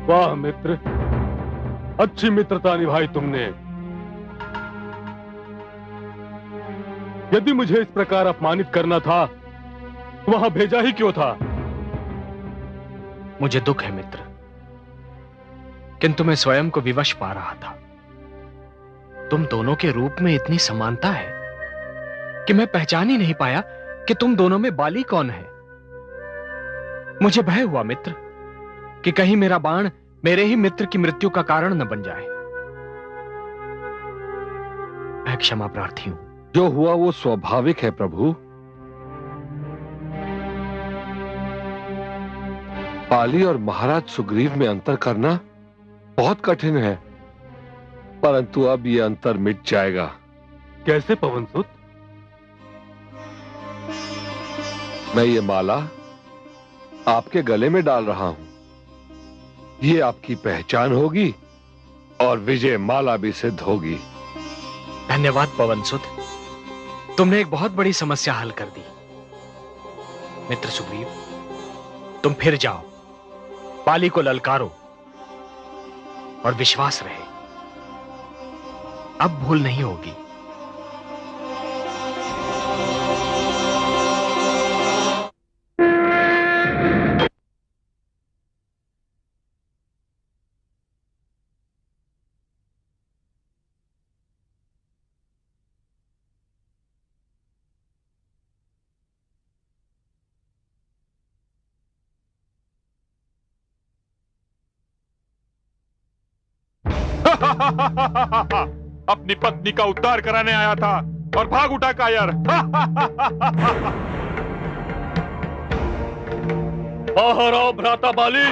वाह मित्र, अच्छी मित्रता निभाई तुमने। यदि मुझे इस प्रकार अपमानित करना था तो वहां भेजा ही क्यों था? मुझे दुख है मित्र, किंतु मैं स्वयं को विवश पा रहा था। तुम दोनों के रूप में इतनी समानता है कि मैं पहचान ही नहीं पाया कि तुम दोनों में बाली कौन है। मुझे भय हुआ मित्र कि कहीं मेरा बाण मेरे ही मित्र की मृत्यु का कारण न बन जाए। मैं क्षमा प्रार्थी हूं। जो हुआ वो स्वाभाविक है प्रभु। बाली और महाराज सुग्रीव में अंतर करना बहुत कठिन है, परंतु अब ये अंतर मिट जाएगा। कैसे पवनसुत? मैं ये माला आपके गले में डाल रहा हूं। ये आपकी पहचान होगी और विजय माला भी सिद्ध होगी। धन्यवाद पवनसुत, तुमने एक बहुत बड़ी समस्या हल कर दी। मित्र सुग्रीव, तुम फिर जाओ, बाली को ललकारो और विश्वास रहे, अब भूल नहीं होगी। अपनी पत्नी का उद्धार कराने आया था और भाग उठा कायर। बाहर आओ भ्राता बाली,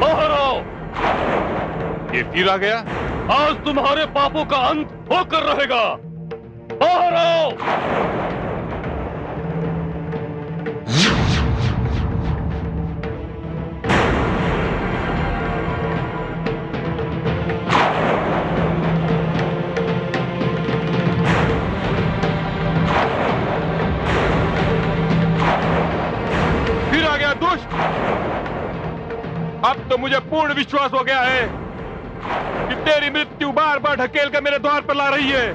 बाहर आओ। ये फिर आ गया। आज तुम्हारे पापों का अंत होकर रहेगा। बाहर आओ। अब तो मुझे पूर्ण विश्वास हो गया है कि तेरी मृत्यु बार बार ढकेल कर मेरे द्वार पर ला रही है।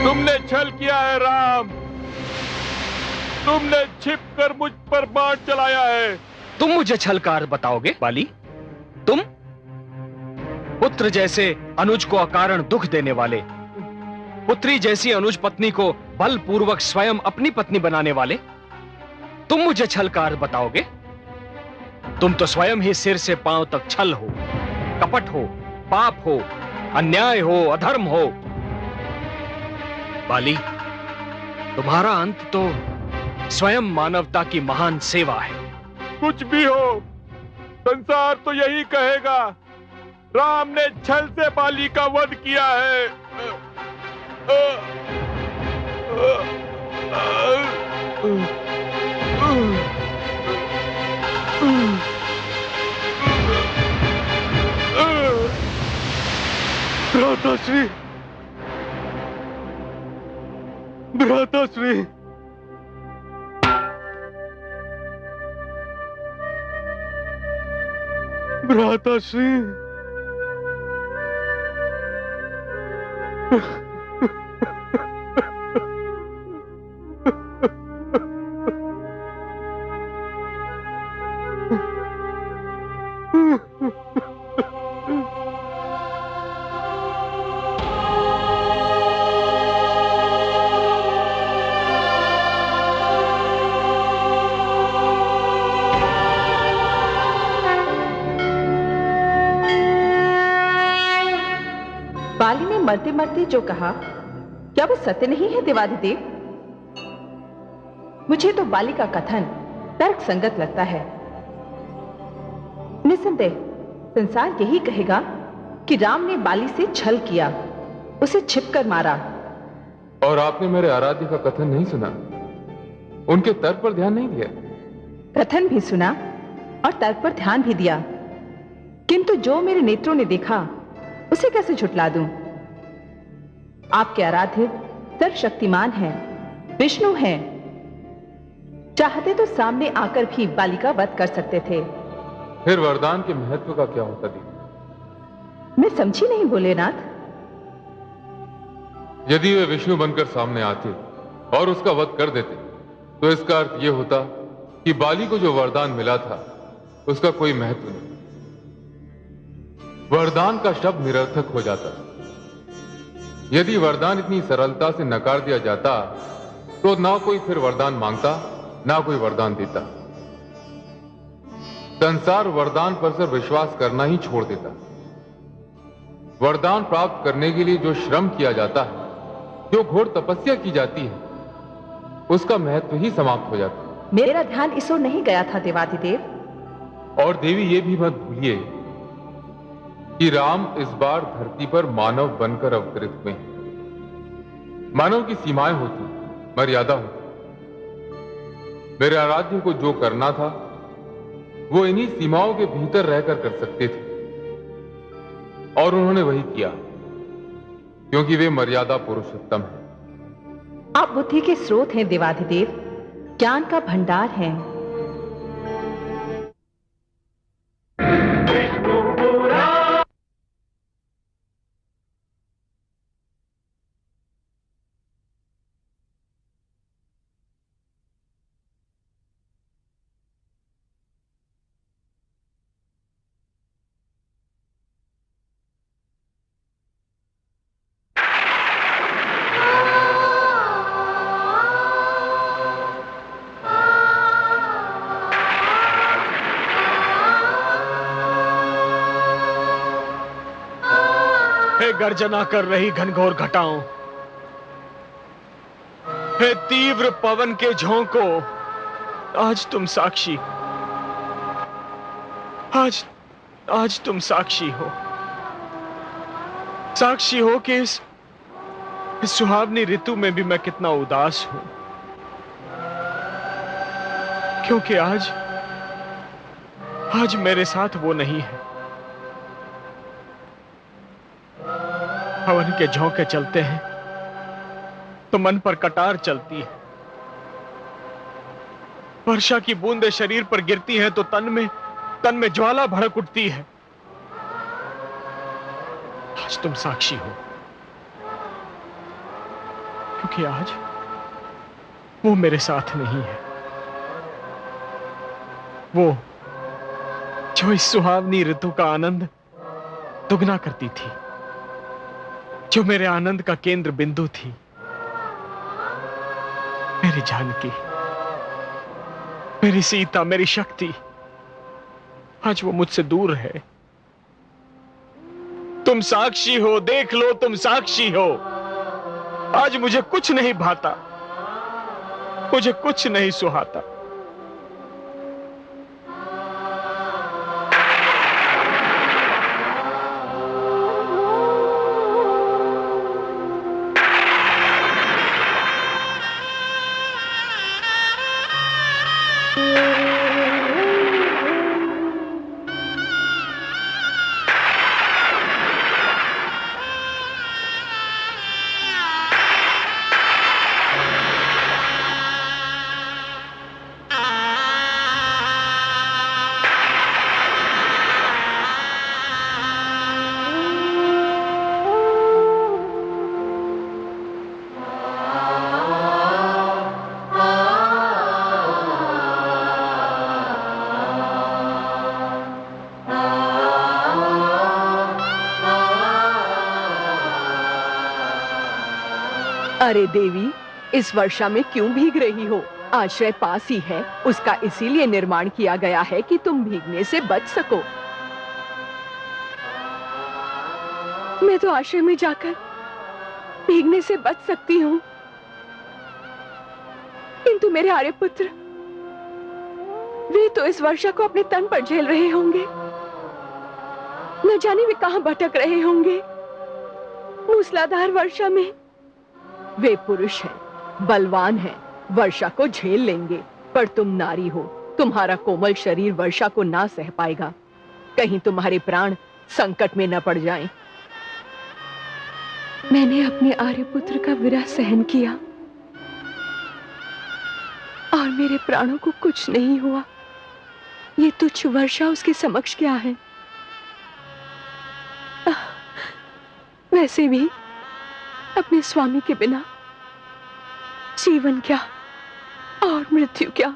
तुमने छल किया है राम, तुमने छिपकर मुझ पर बाण चलाया है। तुम मुझे छलकार बताओगे बाली? तुम पुत्र जैसे अनुज को अकारण दुख देने वाले, पुत्री जैसी अनुज पत्नी को बलपूर्वक स्वयं अपनी पत्नी बनाने वाले, तुम मुझे छलकार बताओगे? तुम तो स्वयं ही सिर से पांव तक छल हो, कपट हो, पाप हो, अन्याय हो, अधर्म हो। बाली, तुम्हारा अंत तो स्वयं मानवता की महान सेवा है। कुछ भी हो, संसार तो यही कहेगा राम ने छल से बाली का वध किया है। भ्राताश्री, भ्राताश्री, भ्राताश्री, बाली ने मरते मरते जो कहा, क्या वो सत्य नहीं है देवाधिदेव? मुझे तो बाली का कथन तर्क संगत लगता है। निसंदेह संसार यही कहेगा कि राम ने बाली से छल किया, उसे छिपकर मारा। और आपने मेरे आराध्य का कथन नहीं सुना, उनके तर्क पर ध्यान नहीं दिया। कथन भी सुना और तर्क पर ध्यान भी दिया, किंतु जो मेरे नेत्रों ने देखा उसे कैसे झुटला दूं? आपके आराध्य सर्वशक्तिमान हैं, विष्णु हैं। चाहते तो सामने आकर भी बाली का वध कर सकते थे। फिर वरदान के महत्व का क्या होता दी? मैं समझी नहीं भोलेनाथ। यदि वे विष्णु बनकर सामने आते और उसका वध कर देते, तो इसका अर्थ यह होता कि बाली को जो वरदान मिला था उसका कोई महत्व नहीं। वरदान का शब्द निरर्थक हो जाता। यदि वरदान इतनी सरलता से नकार दिया जाता तो ना कोई फिर वरदान मांगता, ना कोई वरदान देता। संसार वरदान पर सिर्फ विश्वास करना ही छोड़ देता। वरदान प्राप्त करने के लिए जो श्रम किया जाता है, जो घोर तपस्या की जाती है, उसका महत्व ही समाप्त हो जाता। मेरा ध्यान इस ओर नहीं गया था देवाधिदेव। और देवी ये भी मत भूलिए कि राम इस बार धरती पर मानव बनकर अवतरित हुए हैं। मानव की सीमाएं होती, मर्यादा होती। मेरे आराध्य को जो करना था वो इन्हीं सीमाओं के भीतर रहकर कर सकते थे, और उन्होंने वही किया, क्योंकि वे मर्यादा पुरुषोत्तम हैं। आप बुद्धि के स्रोत हैं देवाधिदेव, ज्ञान का भंडार हैं। गर्जना कर रही घनघोर घटाओं, हे तीव्र पवन के झोंकों, आज तुम साक्षी, आज तुम साक्षी हो। साक्षी हो कि इस सुहावनी ऋतु में भी मैं कितना उदास हूं, क्योंकि आज मेरे साथ वो नहीं है। हवन के झोंके चलते हैं तो मन पर कटार चलती है, वर्षा की बूंदें शरीर पर गिरती हैं तो तन में ज्वाला भड़क उठती है। आज तुम साक्षी हो, क्योंकि आज वो मेरे साथ नहीं है। वो जो इस सुहावनी ऋतु का आनंद दुगना करती थी, जो मेरे आनंद का केंद्र बिंदु थी, मेरी जानकी, मेरी सीता, मेरी शक्ति, आज वो मुझसे दूर है। तुम साक्षी हो, देख लो, तुम साक्षी हो। आज मुझे कुछ नहीं भाता, मुझे कुछ नहीं सुहाता। अरे देवी, इस वर्षा में क्यों भीग रही हो? आश्रय पास ही है, उसका इसीलिए निर्माण किया गया है कि तुम भीगने से बच सको। मैं तो आश्रय में जाकर भीगने से बच सकती हूँ, किंतु मेरे आर्यपुत्र, वे तो इस वर्षा को अपने तन पर झेल रहे होंगे। न जाने वे कहां भटक रहे होंगे मूसलाधार वर्षा में। वे पुरुष हैं, बलवान हैं, वर्षा को झेल लेंगे, पर तुम नारी हो, तुम्हारा कोमल शरीर वर्षा को ना सह पाएगा। कहीं तुम्हारे प्राण संकट में न पड़ जाएं। मैंने अपने आर्यपुत्र का विरह सहन किया और मेरे प्राणों को कुछ नहीं हुआ। ये तुच्छ वर्षा उसके समक्ष क्या है? वैसे भी अपने स्वामी के बिना जीवन क्या और मृत्यु क्या।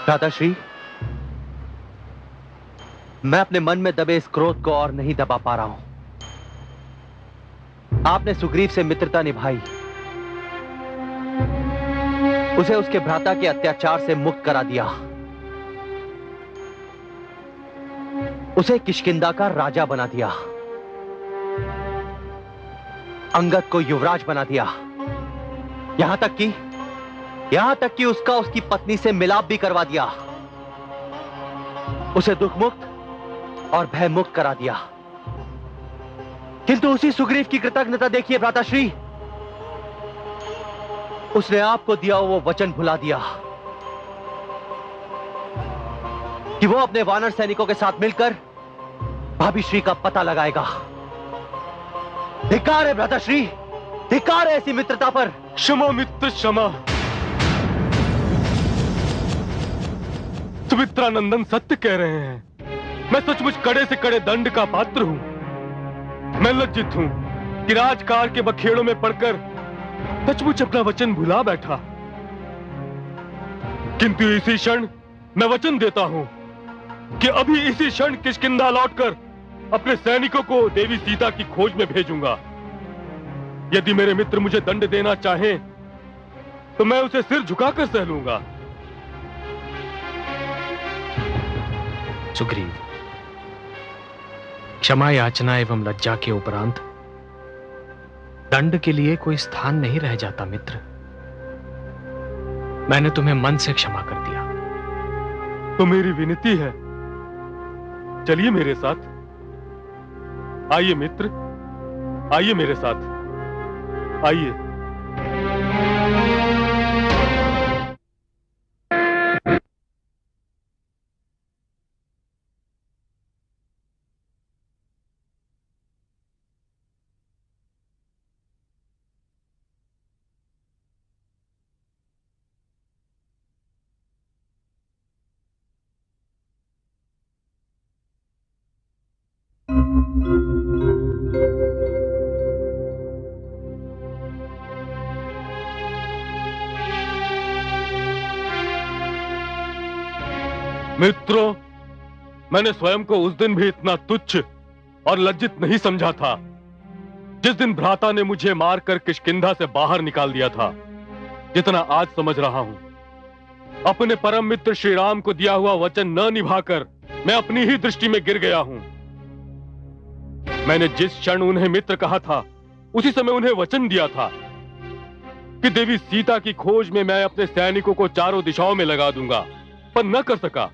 भ्राताश्री, मैं अपने मन में दबे इस क्रोध को और नहीं दबा पा रहा हूं। आपने सुग्रीव से मित्रता निभाई, उसे उसके भ्राता के अत्याचार से मुक्त करा दिया, उसे किष्किंधा का राजा बना दिया, अंगद को युवराज बना दिया, यहां तक कि उसकी पत्नी से मिलाप भी करवा दिया, उसे दुख मुक्त और भय मुक्त करा दिया। किंतु उसी सुग्रीव की कृतज्ञता देखिए भ्राताश्री, उसने आपको दिया वो वचन भुला दिया कि वो अपने वानर सैनिकों के साथ मिलकर भाभी श्री का पता लगाएगा। धिक्कार है भ्राताश्री, धिक्कार है ऐसी मित्रता पर। क्षमा मित्र क्षमा। सुमित्रा नंदन सत्य कह रहे हैं। मैं सचमुच कड़े से कड़े दंड का पात्र हूं। मैं लज्जित हूं कि राजकाज के बखेड़ों में पड़कर सचमुच अपना वचन भुला बैठा। किंतु इसी क्षण मैं वचन देता हूं कि अभी इसी क्षण किष्किंधा लौटकर अपने सैनिकों को देवी सीता की खोज में भेजूंगा। यदि मेरे मित्र मुझे दंड देना चाहें तो मैं उसे सिर झुकाकर सह लूंगा। सुग्रीव, क्षमा याचना एवं लज्जा के उपरांत दंड के लिए कोई स्थान नहीं रह जाता मित्र। मैंने तुम्हें मन से क्षमा कर दिया। तो मेरी विनती है, चलिए मेरे साथ। आइए मित्र, आइए मेरे साथ, आइए। मित्रों, मैंने स्वयं को उस दिन भी इतना तुच्छ और लज्जित नहीं समझा था जिस दिन भ्राता ने मुझे मारकर किष्किंधा से बाहर निकाल दिया था, जितना आज समझ रहा हूं। अपने परम मित्र श्री राम को दिया हुआ वचन न निभाकर मैं अपनी ही दृष्टि में गिर गया हूं। मैंने जिस क्षण उन्हें मित्र कहा था, उसी समय उन्हें वचन दिया था कि देवी सीता की खोज में मैं अपने सैनिकों को चारों दिशाओं में लगा दूंगा, पर न कर सका।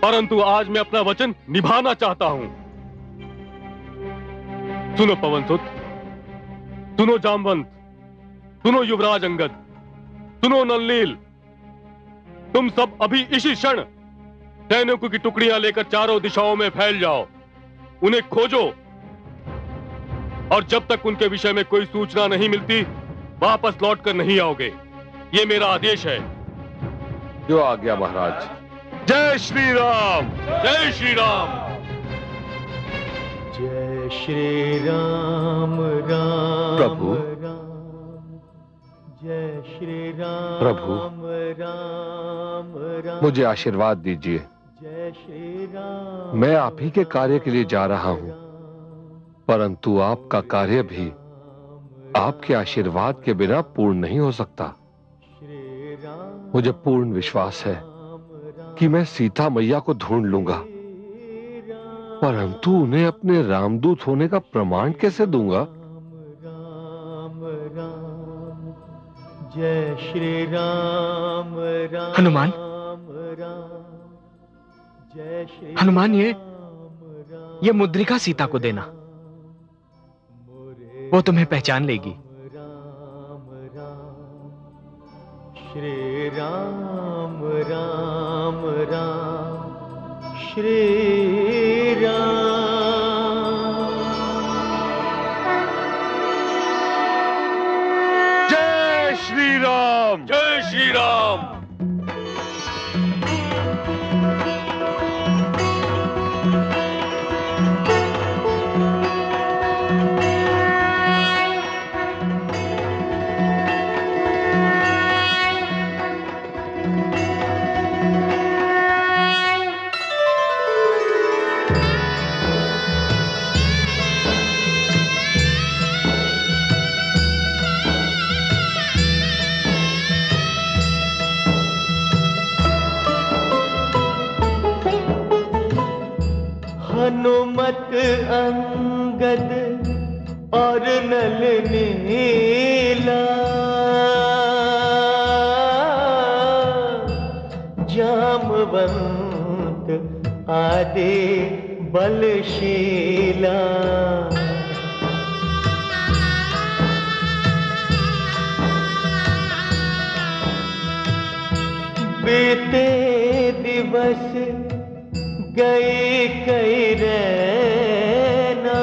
परंतु आज मैं अपना वचन निभाना चाहता हूं। सुनो पवनसुत, सुनो जामवंत, सुनो युवराज अंगद, सुनो नलनील, तुम सब अभी इसी क्षण सैनिकों की टुकड़ियां लेकर चारों दिशाओं में फैल जाओ, उन्हें खोजो, और जब तक उनके विषय में कोई सूचना नहीं मिलती वापस लौटकर नहीं आओगे। ये मेरा आदेश है। जो आ गया महाराज। जय श्री राम, जय श्री राम। जय श्री राम राम प्रभु। राम, जय श्री राम प्रभु। राम राम, मुझे आशीर्वाद दीजिए। जय श्री राम। मैं आप ही के कार्य के लिए जा रहा हूं, परंतु आपका कार्य भी आपके आशीर्वाद के बिना पूर्ण नहीं हो सकता। मुझे पूर्ण विश्वास है कि मैं सीता मैया को ढूंढ लूंगा, परंतु उन्हें अपने रामदूत होने का प्रमाण कैसे दूंगा? राम राम, जय श्री राम राम। हनुमान, जय श्री हनुमान, ये मुद्रिका सीता को देना, वो तुम्हें पहचान लेगी। राम राम, श्री राम राम राम, श्री राम। जय श्री राम, जय श्री राम। हनुमत अंगद और नल नीला, जामवंत आदि बलशीला, बीते दिवस गई कई रैना,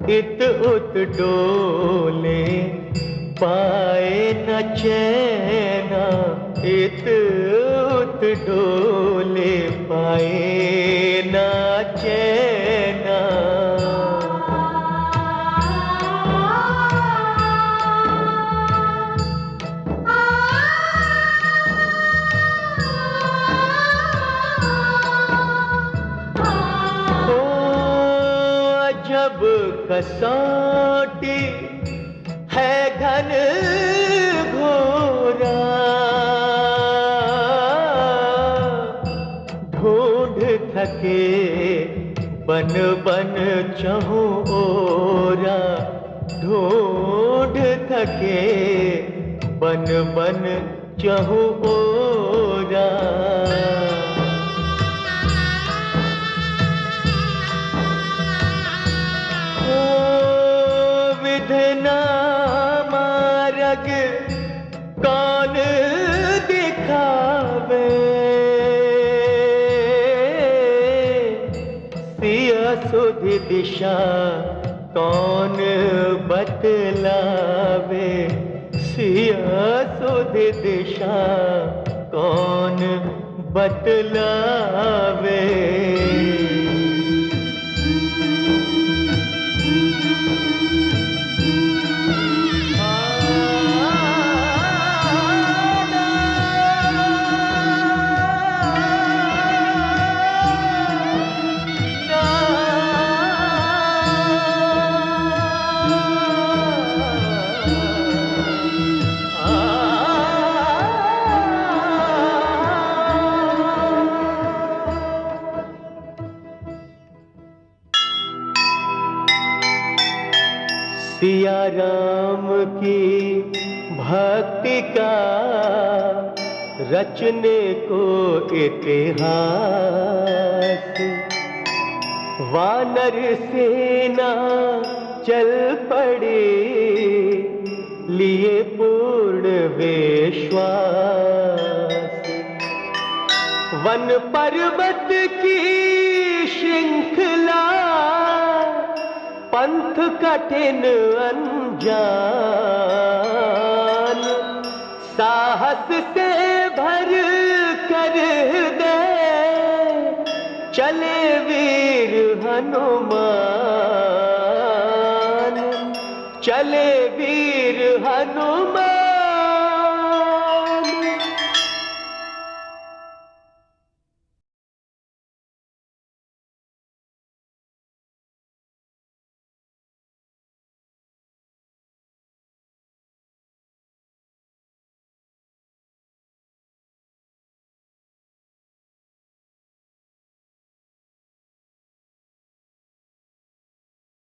इत उत डोले पाए न चैना, इत उत डोले पाए न चैना। जब कसौटी है घन घोरा, ढूंढ थके बन बन चहु ओरा, ढूंढ थके बन बन चहु ओरा। विधना मार्ग कौन दिखावे, सिया सुधि दिशा कौन बतलावे, सिया सुधि दिशा कौन बतलावे। सिया राम की भक्ति का रचने को इतिहास, वानर सेना चल पड़े लिए पूर्ण विश्वास। वन पर्वत की श्रृंखला पंथ कठिन अनजान, साहस से भर कर दे चले वीर हनुमान, चले वीर